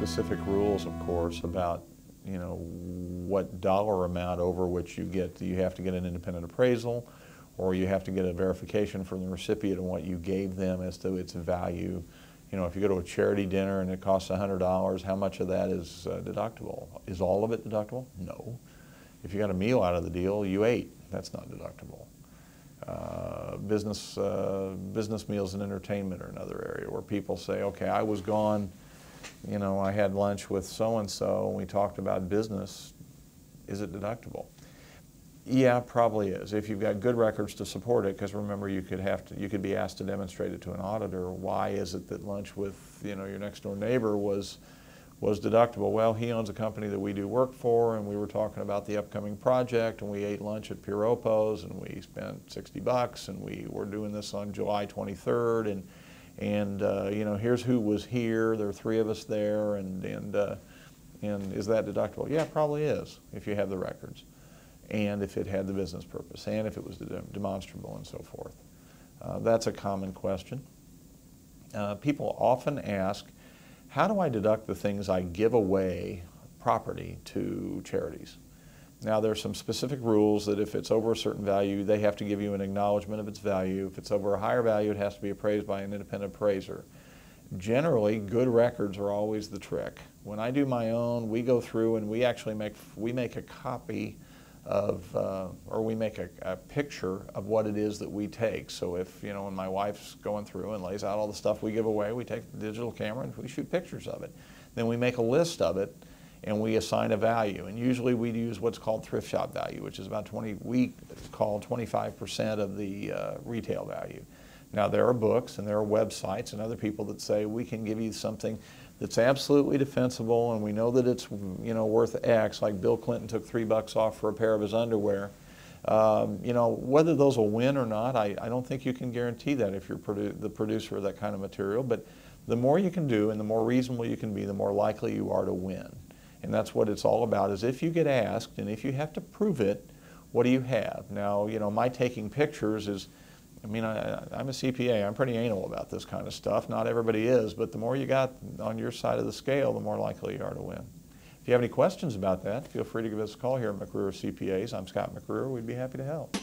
specific rules, of course, about what dollar amount over which you have to get an independent appraisal, or you have to get a verification from the recipient on what you gave them as to its value. If you go to a charity dinner and it costs $100, how much of that is deductible? Is all of it deductible? No. If you got a meal out of the deal, you ate. That's not deductible. Business meals and entertainment are another area where people say, okay, I was gone, I had lunch with so-and-so and we talked about business. Is it deductible? Yeah, probably is. If you've got good records to support it, because remember you could be asked to demonstrate it to an auditor. Why is it that lunch with your next door neighbor was deductible? Well, he owns a company that we do work for, and we were talking about the upcoming project, and we ate lunch at Piropo's, and we spent $60, and we were doing this on July 23rd, and here's who was here. There are 3 of us there, and is that deductible? Yeah, it probably is if you have the records, and if it had the business purpose, and if it was demonstrable, and so forth. That's a common question. People often ask, how do I deduct the things I give away property to charities? Now, there are some specific rules that if it's over a certain value, they have to give you an acknowledgement of its value. If it's over a higher value, it has to be appraised by an independent appraiser. Generally, good records are always the trick. When I do my own, we go through and we actually make a copy of, or we make a picture of what it is that we take. So if, when my wife's going through and lays out all the stuff we give away, we take the digital camera and we shoot pictures of it. Then we make a list of it and we assign a value. And usually we use what's called thrift shop value, which is about 25% of the retail value. Now there are books and there are websites and other people that say we can give you something that's absolutely defensible and we know that it's worth X, like Bill Clinton took $3 off for a pair of his underwear. Whether those will win or not, I don't think you can guarantee that if you're the producer of that kind of material, but the more you can do and the more reasonable you can be, the more likely you are to win. And that's what it's all about, is if you get asked and if you have to prove it, what do you have? Now, my taking pictures is, I'm a CPA, I'm pretty anal about this kind of stuff. Not everybody is, but the more you got on your side of the scale, the more likely you are to win. If you have any questions about that, feel free to give us a call here at McRuer CPAs. I'm Scott McRuer. We'd be happy to help.